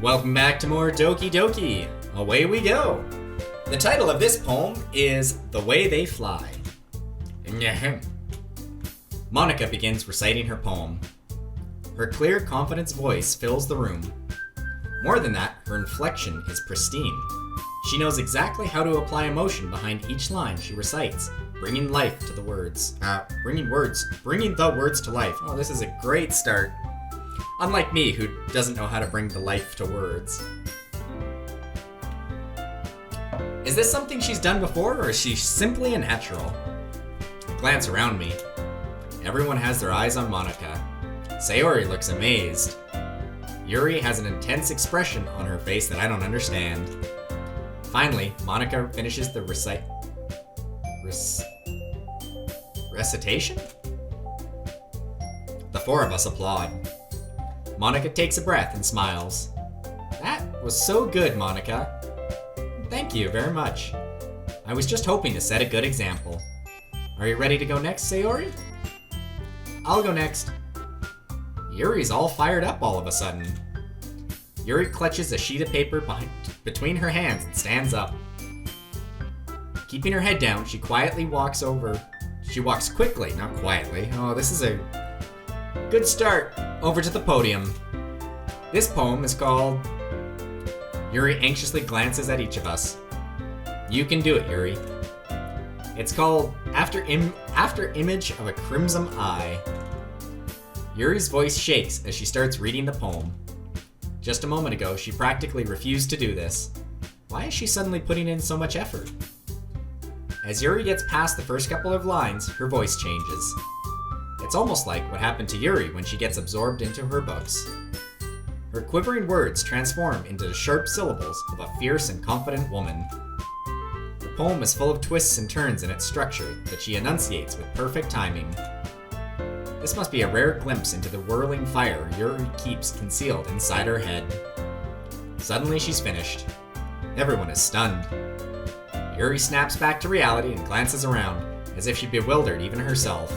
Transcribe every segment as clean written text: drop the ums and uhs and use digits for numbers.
Welcome back to more Doki Doki. Away we go. The title of this poem is The Way They Fly. Monica begins reciting her poem. Her clear, confident voice fills the room. More than that, her inflection is pristine. She knows exactly how to apply emotion behind each line she recites, bringing life to the words. Bringing the words to life. Oh, this is a great start. Unlike me, who doesn't know how to bring the life to words. Is this something she's done before, or is she simply a natural? I glance around me. Everyone has their eyes on Monica. Sayori looks amazed. Yuri has an intense expression on her face that I don't understand. Finally, Monica finishes the recitation? The four of us applaud. Monica takes a breath and smiles. That was so good, Monica. Thank you very much. I was just hoping to set a good example. Are you ready to go next, Sayori? I'll go next. Yuri's all fired up all of a sudden. Yuri clutches a sheet of paper between her hands and stands up. Keeping her head down, she quietly walks over. She walks quickly, not quietly. Oh, this is a good start. Over to the podium. This poem is called... Yuri anxiously glances at each of us. You can do it, Yuri. It's called After Image of a Crimson Eye. Yuri's voice shakes as she starts reading the poem. Just a moment ago, she practically refused to do this. Why is she suddenly putting in so much effort? As Yuri gets past the first couple of lines, her voice changes. It's almost like what happened to Yuri when she gets absorbed into her books. Her quivering words transform into the sharp syllables of a fierce and confident woman. The poem is full of twists and turns in its structure that she enunciates with perfect timing. This must be a rare glimpse into the whirling fire Yuri keeps concealed inside her head. Suddenly she's finished. Everyone is stunned. Yuri snaps back to reality and glances around, as if she bewildered even herself.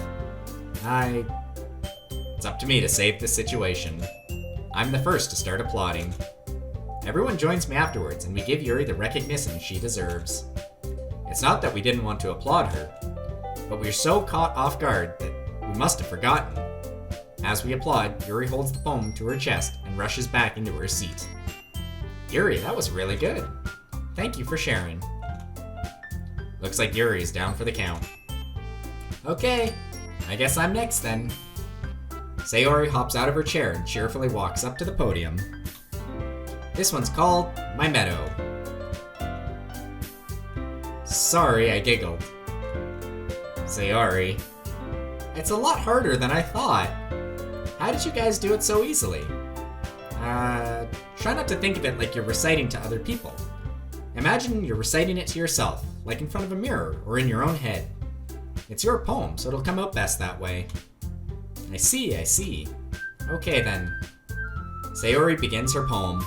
It's up to me to save this situation. I'm the first to start applauding. Everyone joins me afterwards, and we give Yuri the recognition she deserves. It's not that we didn't want to applaud her, but we are so caught off guard that we must have forgotten. As we applaud, Yuri holds the poem to her chest and rushes back into her seat. Yuri, that was really good. Thank you for sharing. Looks like Yuri is down for the count. Okay, I guess I'm next then. Sayori hops out of her chair and cheerfully walks up to the podium. This one's called My Meadow. Sorry, I giggled. Sayori, it's a lot harder than I thought. How did you guys do it so easily? Try not to think of it like you're reciting to other people. Imagine you're reciting it to yourself, like in front of a mirror or in your own head. It's your poem, so it'll come out best that way. I see. Okay then. Sayori begins her poem.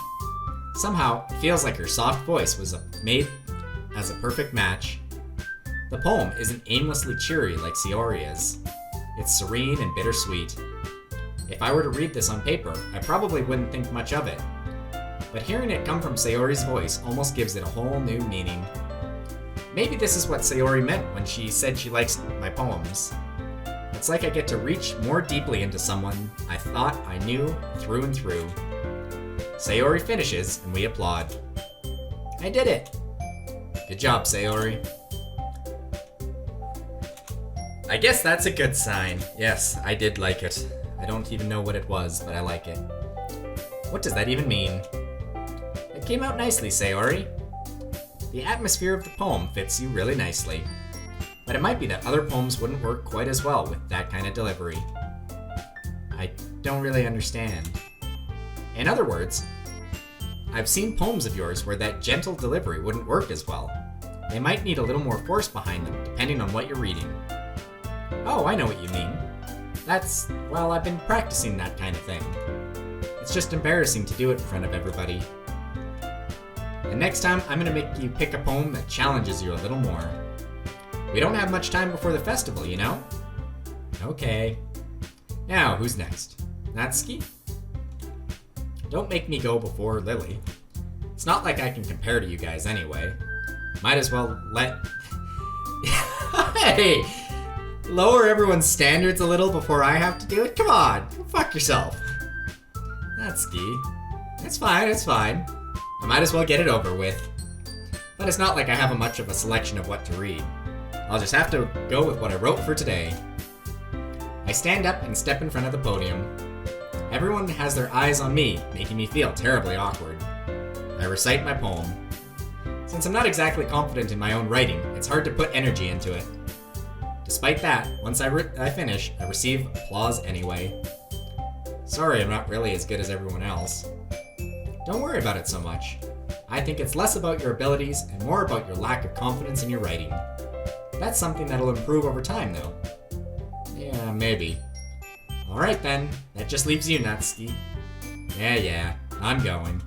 Somehow, it feels like her soft voice was made as a perfect match. The poem isn't aimlessly cheery like Sayori is. It's serene and bittersweet. If I were to read this on paper, I probably wouldn't think much of it. But hearing it come from Sayori's voice almost gives it a whole new meaning. Maybe this is what Sayori meant when she said she likes my poems. It's like I get to reach more deeply into someone I thought I knew through and through. Sayori finishes and we applaud. I did it! Good job, Sayori. I guess that's a good sign. Yes, I did like it. I don't even know what it was, but I like it. What does that even mean? It came out nicely, Sayori. The atmosphere of the poem fits you really nicely. But it might be that other poems wouldn't work quite as well with that kind of delivery. I don't really understand. In other words, I've seen poems of yours where that gentle delivery wouldn't work as well. They might need a little more force behind them, depending on what you're reading. Oh, I know what you mean. I've been practicing that kind of thing. It's just embarrassing to do it in front of everybody. And next time, I'm gonna make you pick a poem that challenges you a little more. We don't have much time before the festival, you know? Okay. Now, who's next? Natsuki? Don't make me go before Lily. It's not like I can compare to you guys anyway. Might as well let... Hey! Lower everyone's standards a little before I have to do it? Come on! Fuck yourself. Natsuki. It's fine, it's fine. I might as well get it over with. But it's not like I have much of a selection of what to read. I'll just have to go with what I wrote for today. I stand up and step in front of the podium. Everyone has their eyes on me, making me feel terribly awkward. I recite my poem. Since I'm not exactly confident in my own writing, it's hard to put energy into it. Despite that, once I finish, I receive applause anyway. Sorry I'm not really as good as everyone else. Don't worry about it so much. I think it's less about your abilities and more about your lack of confidence in your writing. That's something that'll improve over time, though. Yeah, maybe. Alright then, that just leaves you, Natsuki. Yeah, I'm going.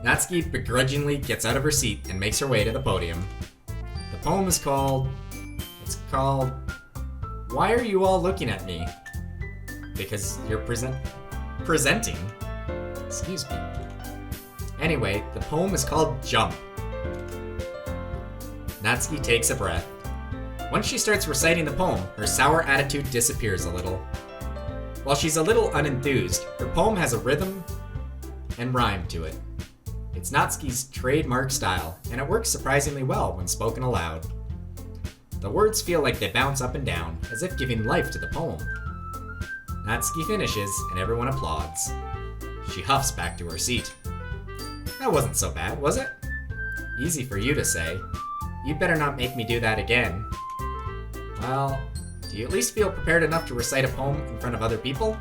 Natsuki begrudgingly gets out of her seat and makes her way to the podium. The poem is called... It's called... Why Are You All Looking at Me? Because you're presenting. Excuse me. Anyway, the poem is called Jump. Natsuki takes a breath. Once she starts reciting the poem, her sour attitude disappears a little. While she's a little unenthused, her poem has a rhythm and rhyme to it. It's Natsuki's trademark style, and it works surprisingly well when spoken aloud. The words feel like they bounce up and down, as if giving life to the poem. Natsuki finishes, and everyone applauds. She huffs back to her seat. That wasn't so bad, was it? Easy for you to say. You'd better not make me do that again. Well, do you at least feel prepared enough to recite a poem in front of other people?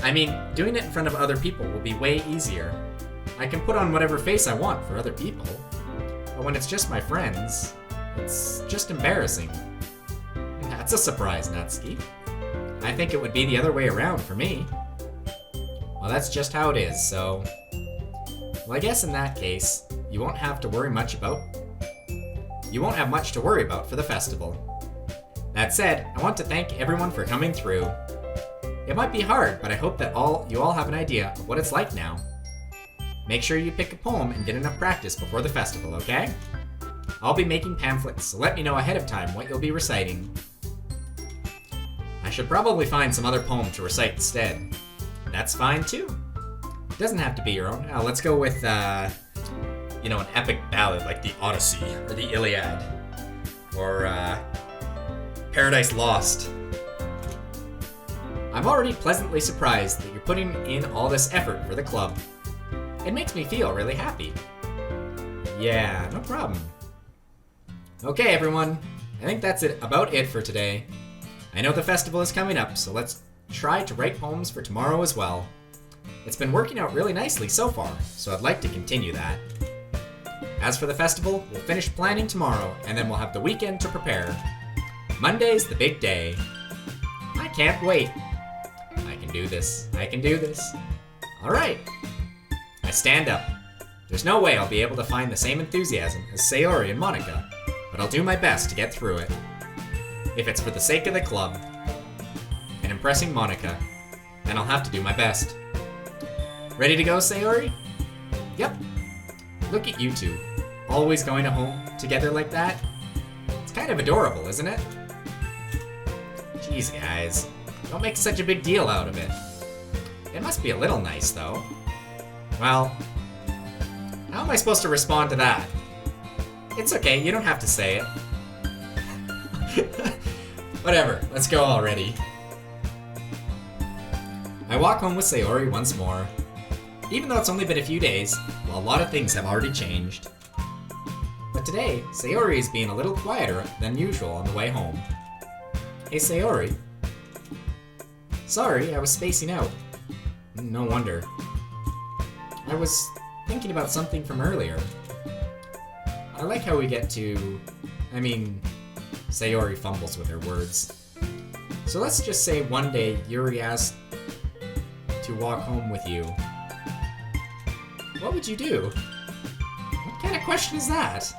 I mean, doing it in front of other people will be way easier. I can put on whatever face I want for other people. But when it's just my friends, it's just embarrassing. That's a surprise, Natsuki. I think it would be the other way around for me. Well, that's just how it is, so... Well, I guess in that case, you won't have much to worry about for the festival. That said, I want to thank everyone for coming through. It might be hard, but I hope that you all have an idea of what it's like now. Make sure you pick a poem and get enough practice before the festival, okay? I'll be making pamphlets, so let me know ahead of time what you'll be reciting. I should probably find some other poem to recite instead. That's fine too. It doesn't have to be your own. Let's go with, an epic ballad like the Odyssey or the Iliad or Paradise Lost. I'm already pleasantly surprised that you're putting in all this effort for the club. It makes me feel really happy. Yeah, no problem. Okay, everyone. I think that's about it for today. I know the festival is coming up, so let's try to write poems for tomorrow as well. It's been working out really nicely so far, so I'd like to continue that. As for the festival, we'll finish planning tomorrow, and then we'll have the weekend to prepare. Monday's the big day. I can't wait. I can do this. Alright. I stand up. There's no way I'll be able to find the same enthusiasm as Sayori and Monica, but I'll do my best to get through it. If it's for the sake of the club and impressing Monica, then I'll have to do my best. Ready to go, Sayori? Yep. Look at you two, always going home together like that. It's kind of adorable, isn't it? Jeez, guys, don't make such a big deal out of it. It must be a little nice, though. Well, how am I supposed to respond to that? It's okay, you don't have to say it. Whatever, let's go already. I walk home with Sayori once more. Even though it's only been a few days, well, a lot of things have already changed. But today, Sayori is being a little quieter than usual on the way home. Hey, Sayori. Sorry, I was spacing out. No wonder. I was thinking about something from earlier. I like how we get to... Sayori fumbles with her words. So let's just say one day Yuri asked to walk home with you. What would you do? What kind of question is that?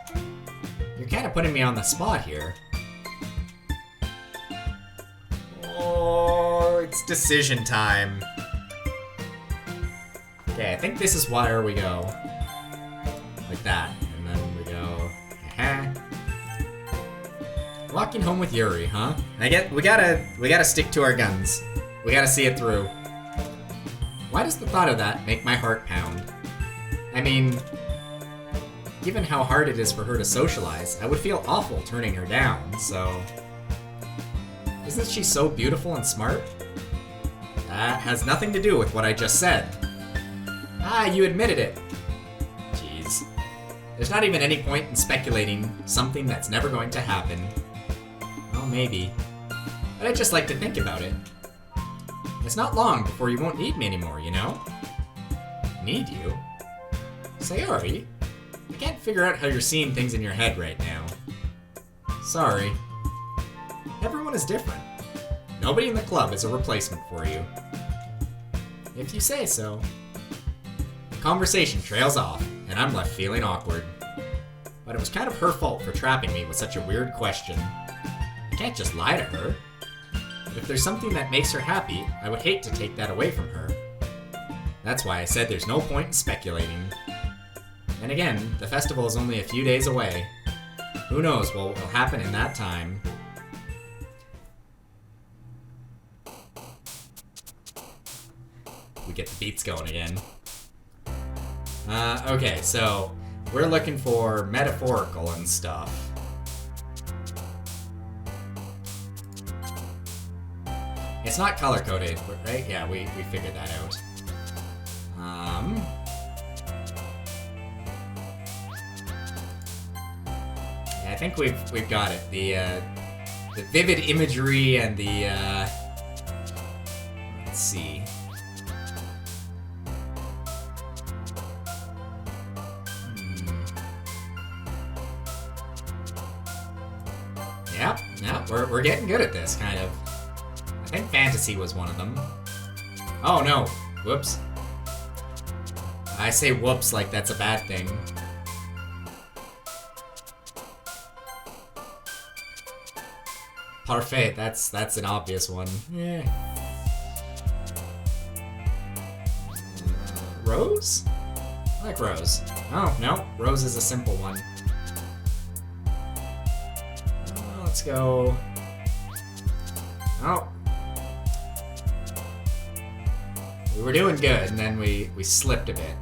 You're kind of putting me on the spot here. Oh, it's decision time. Okay, I think this is where we go. Like that. And then we go... Walking home with Yuri, huh? We gotta stick to our guns. We gotta see it through. Why does the thought of that make my heart pound? I mean, given how hard it is for her to socialize, I would feel awful turning her down, so... Isn't she so beautiful and smart? That has nothing to do with what I just said. Ah, you admitted it. Jeez. There's not even any point in speculating something that's never going to happen. Well, maybe. But I just like to think about it. It's not long before you won't need me anymore, you know? Need you? Sayori? I can't figure out how you're seeing things in your head right now. Sorry. Everyone is different. Nobody in the club is a replacement for you. If you say so. The conversation trails off, and I'm left feeling awkward. But it was kind of her fault for trapping me with such a weird question. I can't just lie to her. But if there's something that makes her happy, I would hate to take that away from her. That's why I said there's no point in speculating. And again, the festival is only a few days away. Who knows what will happen in that time. We get the beats going again. Okay, so we're looking for metaphorical and stuff. It's not color-coded, right? Yeah, we figured that out. Yeah, I think we've got it. The vivid imagery and the let's see. Yeah, we're getting good at this, kind of. I think fantasy was one of them. Oh no, whoops. I say whoops like that's a bad thing. Parfait, that's an obvious one. Yeah. Rose? I like Rose. Oh, no, Rose is a simple one. Let's go. Oh. We were doing good, and then we slipped a bit.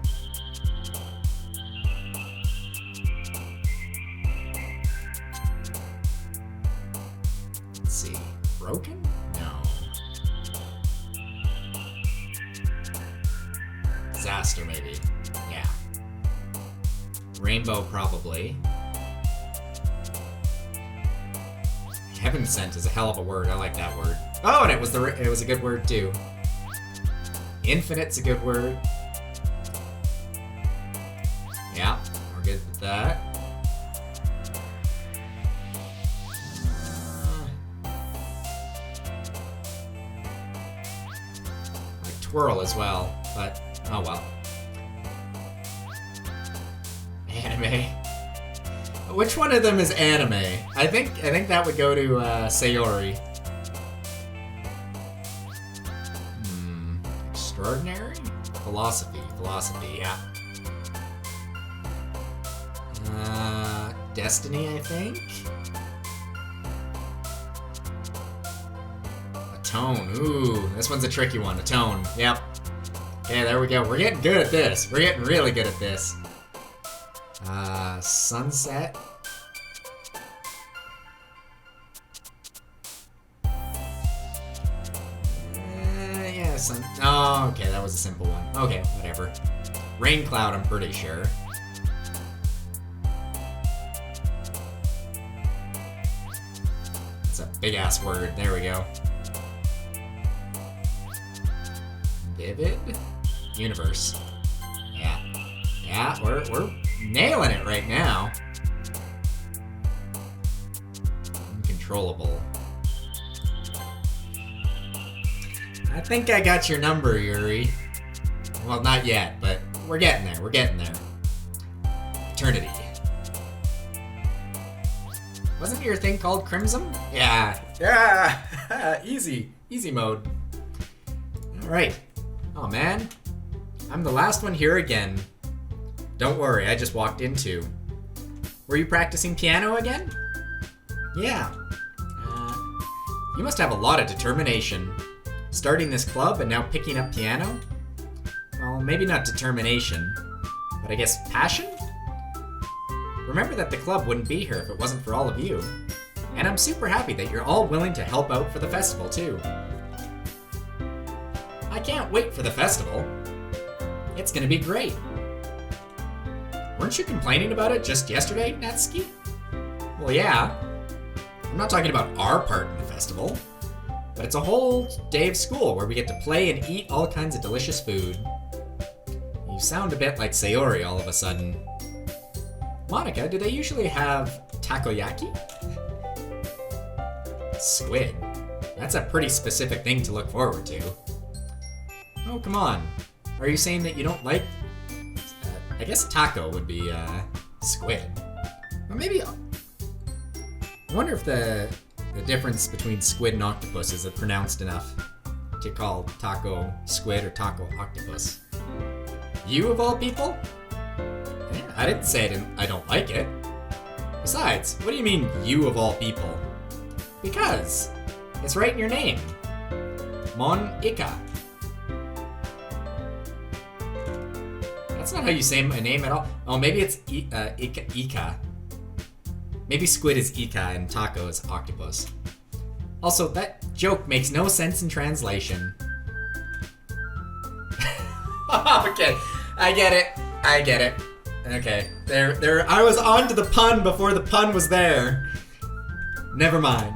Let's see. Broken? No. Disaster, maybe. Yeah. Rainbow, probably. Heaven sent is a hell of a word. I like that word. Oh, and it was a good word too. Infinite's a good word. Yeah, we're good with that. Like twirl as well, but oh well. Anime. Which one of them is anime? I think that would go to Sayori. Extraordinary? Philosophy, yeah. Destiny, I think? Atone, ooh, this one's a tricky one, Atone, yep. Okay, there we go, we're getting good at this. We're getting really good at this. Sunset? Yeah, oh, okay, that was a simple one. Okay, whatever. Rain cloud, I'm pretty sure. It's a big-ass word. There we go. Vivid? Universe. Yeah. Yeah, we're nailing it right now. Uncontrollable. I think I got your number, Yuri. Well, not yet, but we're getting there. We're getting there. Eternity. Wasn't your thing called Crimson? Yeah. Yeah. Easy mode. All right. Oh man, I'm the last one here again. Don't worry, I just walked in too. Were you practicing piano again? Yeah. You must have a lot of determination. Starting this club and now picking up piano? Well, maybe not determination, but I guess passion? Remember that the club wouldn't be here if it wasn't for all of you. And I'm super happy that you're all willing to help out for the festival too. I can't wait for the festival. It's gonna be great. Weren't you complaining about it just yesterday, Natsuki? Well, yeah. I'm not talking about our part in the festival, but it's a whole day of school where we get to play and eat all kinds of delicious food. You sound a bit like Sayori all of a sudden. Monica, do they usually have takoyaki? Squid. That's a pretty specific thing to look forward to. Oh, come on. Are you saying that you don't like... I guess taco would be, squid. Or maybe... I wonder if the difference between squid and octopus is pronounced enough to call taco squid or taco octopus. You of all people? Yeah, I didn't say I don't like it. Besides, what do you mean, you of all people? Because it's right in your name. Mon Ika. That's not how you say my name at all. Oh, maybe it's Ika. Maybe squid is Ika and taco is octopus. Also, that joke makes no sense in translation. Okay, I get it. Okay, there. I was on to the pun before the pun was there. Never mind.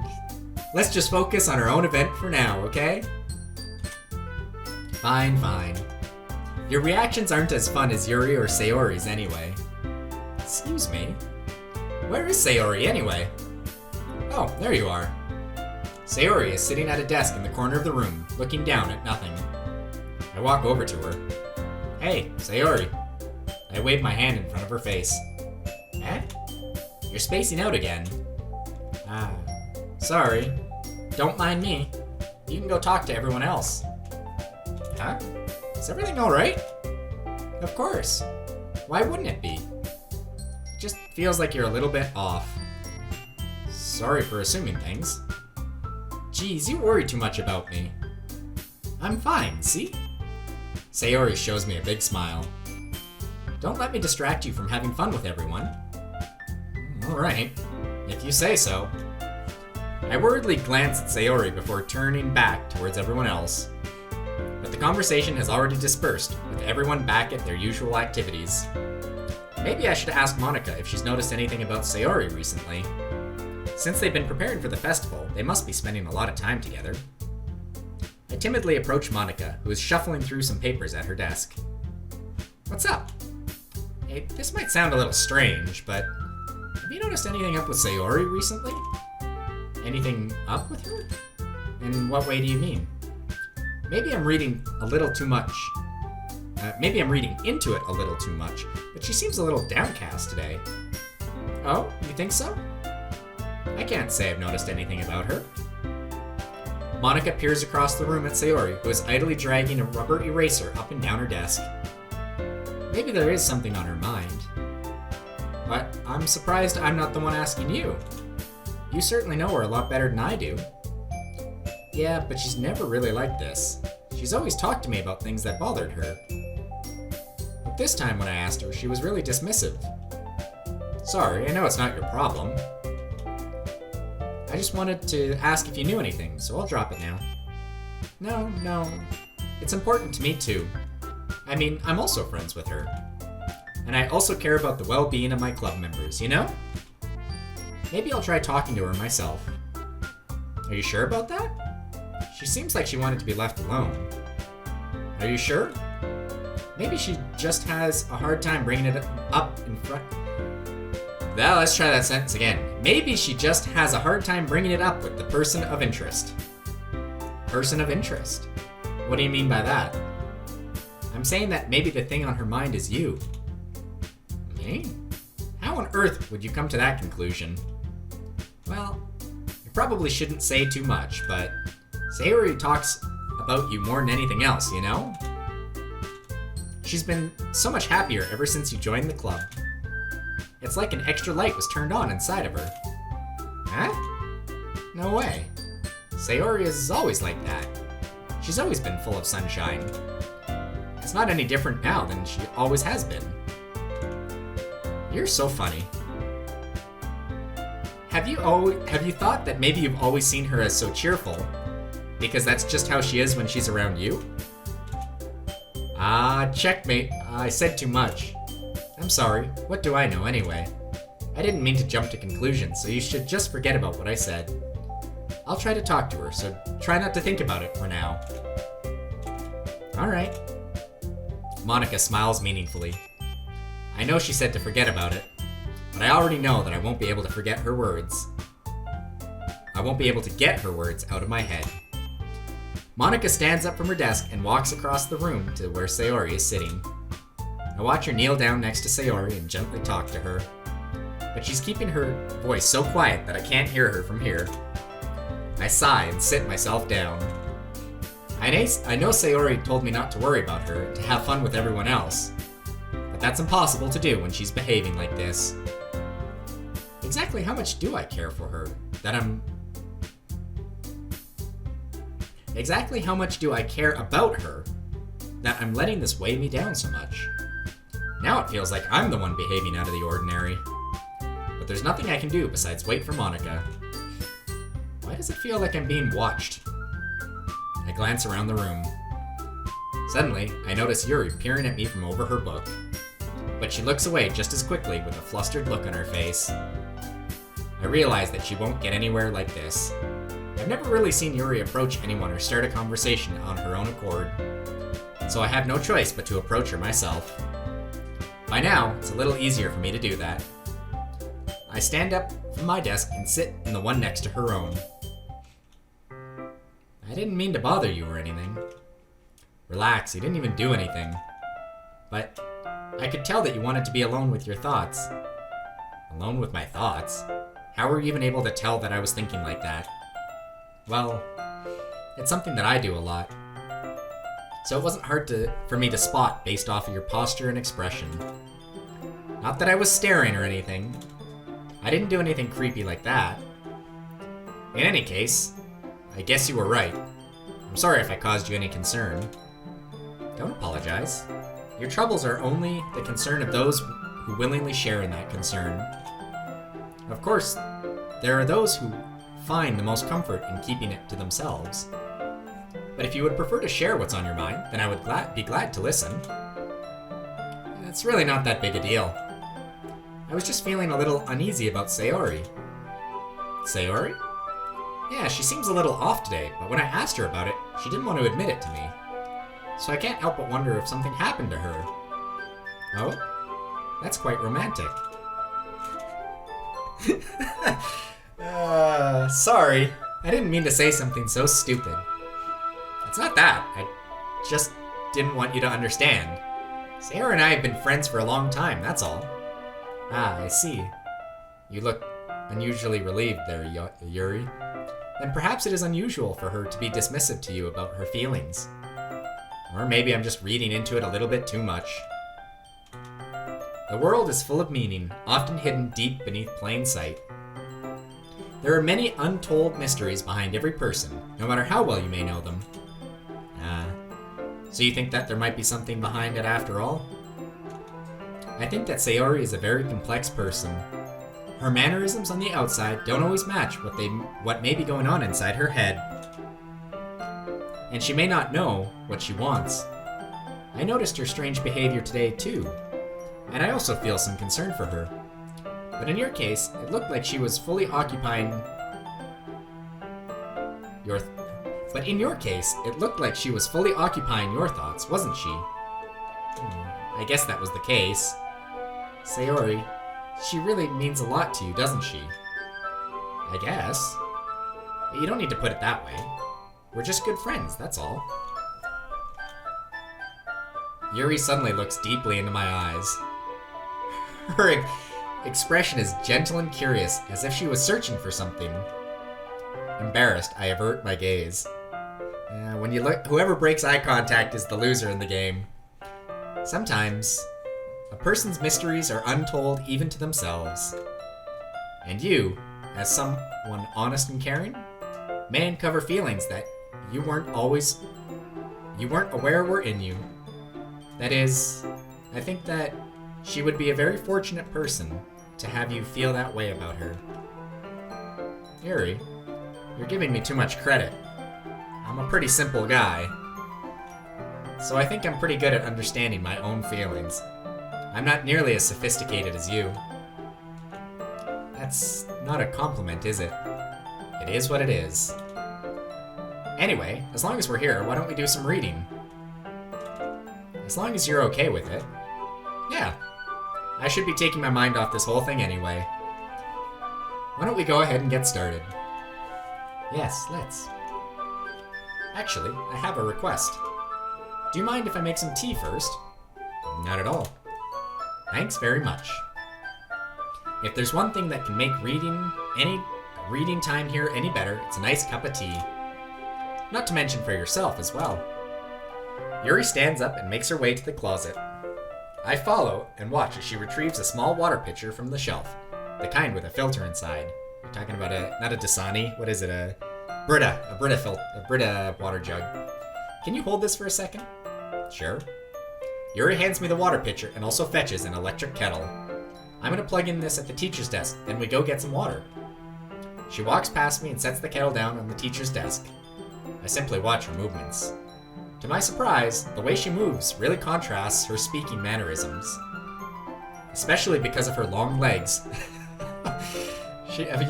Let's just focus on our own event for now, okay? Fine. Your reactions aren't as fun as Yuri or Sayori's anyway. Excuse me? Where is Sayori anyway? Oh, there you are. Sayori is sitting at a desk in the corner of the room, looking down at nothing. I walk over to her. Hey, Sayori. I wave my hand in front of her face. Eh? You're spacing out again. Ah, sorry. Don't mind me. You can go talk to everyone else. Huh? Is everything alright? Of course. Why wouldn't it be? It just feels like you're a little bit off. Sorry for assuming things. Geez, you worry too much about me. I'm fine, see? Sayori shows me a big smile. Don't let me distract you from having fun with everyone. Alright, if you say so. I worriedly glance at Sayori before turning back towards everyone else. But the conversation has already dispersed, with everyone back at their usual activities. Maybe I should ask Monica if she's noticed anything about Sayori recently. Since they've been preparing for the festival, they must be spending a lot of time together. I timidly approach Monica, who is shuffling through some papers at her desk. What's up? Hey, this might sound a little strange, but have you noticed anything up with Sayori recently? Anything up with her? In what way do you mean? Maybe I'm reading a little too much. Maybe I'm reading into it a little too much, but she seems a little downcast today. Oh, you think so? I can't say I've noticed anything about her. Monica peers across the room at Sayori, who is idly dragging a rubber eraser up and down her desk. Maybe there is something on her mind. But I'm surprised I'm not the one asking you. You certainly know her a lot better than I do. Yeah, but she's never really like this. She's always talked to me about things that bothered her. But this time when I asked her, she was really dismissive. Sorry, I know it's not your problem. I just wanted to ask if you knew anything, so I'll drop it now. No. It's important to me too. I mean, I'm also friends with her. And I also care about the well-being of my club members, you know? Maybe I'll try talking to her myself. Are you sure about that? She seems like she wanted to be left alone. Are you sure? Maybe she just has a hard time bringing it up in front... Well, let's try that sentence again. Maybe she just has a hard time bringing it up with the person of interest. Person of interest? What do you mean by that? I'm saying that maybe the thing on her mind is you. Me? How on earth would you come to that conclusion? Well, I probably shouldn't say too much, but Sayori talks about you more than anything else, you know? she's been so much happier ever since you joined the club. It's like an extra light was turned on inside of her. Huh? No way. Sayori is always like that. She's always been full of sunshine. It's not any different now than she always has been. You're so funny. Have you thought that maybe you've always seen her as so cheerful? Because that's just how she is when she's around you? Checkmate. I said too much. I'm sorry. What do I know anyway? I didn't mean to jump to conclusions, so you should just forget about what I said. I'll try to talk to her, so try not to think about it for now. Alright. Monika smiles meaningfully. I know she said to forget about it, but I already know that I won't be able to forget her words. I won't be able to get her words out of my head. Monika stands up from her desk and walks across the room to where Sayori is sitting. I watch her kneel down next to Sayori and gently talk to her, but she's keeping her voice so quiet that I can't hear her from here. I sigh and sit myself down. I know Sayori told me not to worry about her, to have fun with everyone else, but that's impossible to do when she's behaving like this. Exactly how much do I care for her? Exactly how much do I care about her that I'm letting this weigh me down so much? Now it feels like I'm the one behaving out of the ordinary. But there's nothing I can do besides wait for Monika. Why does it feel like I'm being watched? I glance around the room. Suddenly, I notice Yuri peering at me from over her book. But she looks away just as quickly with a flustered look on her face. I realize that she won't get anywhere like this. I've never really seen Yuri approach anyone or start a conversation on her own accord, so I have no choice but to approach her myself. By now, it's a little easier for me to do that. I stand up from my desk and sit in the one next to her own. I didn't mean to bother you or anything. Relax, you didn't even do anything. But I could tell that you wanted to be alone with your thoughts. Alone with my thoughts? How were you even able to tell that I was thinking like that? Well, it's something that I do a lot. So it wasn't hard for me to spot based off of your posture and expression. Not that I was staring or anything. I didn't do anything creepy like that. In any case, I guess you were right. I'm sorry if I caused you any concern. Don't apologize. Your troubles are only the concern of those who willingly share in that concern. Of course, there are those who find the most comfort in keeping it to themselves. But if you would prefer to share what's on your mind, then I would be glad to listen. It's really not that big a deal. I was just feeling a little uneasy about Sayori. Sayori? Yeah, she seems a little off today, but when I asked her about it, she didn't want to admit it to me. So I can't help but wonder if something happened to her. Oh? That's quite romantic. Sorry. I didn't mean to say something so stupid. It's not that. I just didn't want you to understand. Sayori and I have been friends for a long time, that's all. Ah, I see. You look unusually relieved there, Yuri. Then perhaps it is unusual for her to be dismissive to you about her feelings. Or maybe I'm just reading into it a little bit too much. The world is full of meaning, often hidden deep beneath plain sight. There are many untold mysteries behind every person, no matter how well you may know them. So you think that there might be something behind it after all? I think that Sayori is a very complex person. Her mannerisms on the outside don't always match what may be going on inside her head. And she may not know what she wants. I noticed her strange behavior today too, and I also feel some concern for her. But in your case, it looked like she was fully occupying your thoughts, wasn't she? I guess that was the case. Sayori, she really means a lot to you, doesn't she? I guess. You don't need to put it that way. We're just good friends, that's all. Yuri suddenly looks deeply into my eyes. Her expression is gentle and curious, as if she was searching for something. Embarrassed, I avert my gaze. When you look, whoever breaks eye contact is the loser in the game. Sometimes, a person's mysteries are untold even to themselves. And you, as someone honest and caring, may uncover feelings that you weren't aware were in you. That is, I think that she would be a very fortunate person to have you feel that way about her. Yuri, you're giving me too much credit. I'm a pretty simple guy, so I think I'm pretty good at understanding my own feelings. I'm not nearly as sophisticated as you. That's not a compliment, is it? It is what it is. Anyway, as long as we're here, why don't we do some reading? As long as you're okay with it. Yeah. I should be taking my mind off this whole thing anyway. Why don't we go ahead and get started? Yes, let's. Actually, I have a request. Do you mind if I make some tea first? Not at all. Thanks very much. If there's one thing that can make reading time here any better, it's a nice cup of tea. Not to mention for yourself as well. Yuri stands up and makes her way to the closet. I follow and watch as she retrieves a small water pitcher from the shelf, the kind with a filter inside. You're talking about not a Dasani, what is it, a Brita water jug. Can you hold this for a second? Sure. Yuri hands me the water pitcher and also fetches an electric kettle. I'm gonna plug in this at the teacher's desk, then we go get some water. She walks past me and sets the kettle down on the teacher's desk. I simply watch her movements. To my surprise, the way she moves really contrasts her speaking mannerisms. Especially because of her long legs.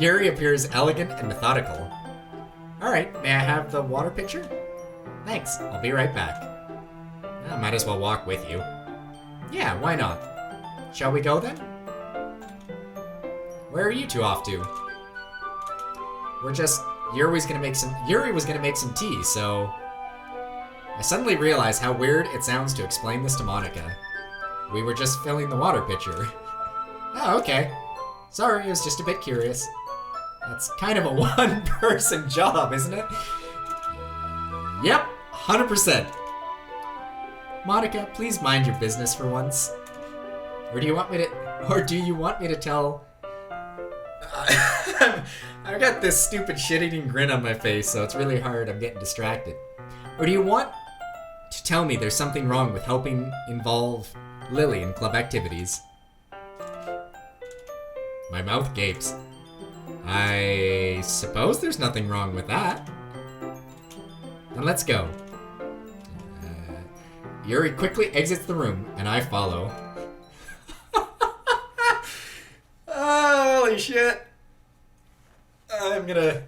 Yuri appears elegant and methodical. Alright, may I have the water pitcher? Thanks, I'll be right back. I might as well walk with you. Yeah, why not? Shall we go then? Where are you two off to? Yuri was gonna make some tea, so... I suddenly realized how weird it sounds to explain this to Monica. We were just filling the water pitcher. Oh, okay. Sorry, I was just a bit curious. That's kind of a one-person job, isn't it? Yep, 100%. Monica, please mind your business for once. Or do you want me to tell... I've got this stupid shit-eating grin on my face, so it's really hard. I'm getting distracted. Or do you want to tell me there's something wrong with helping involve Lily in club activities? My mouth gapes. I suppose there's nothing wrong with that. Then let's go. Yuri quickly exits the room, and I follow. Holy shit. I'm gonna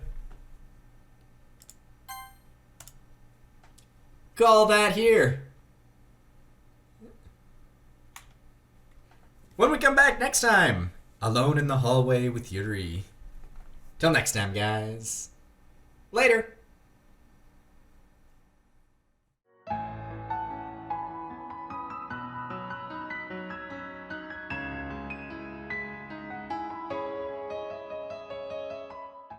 call that here. When we come back next time, alone in the hallway with Yuri. Till next time, guys. Later.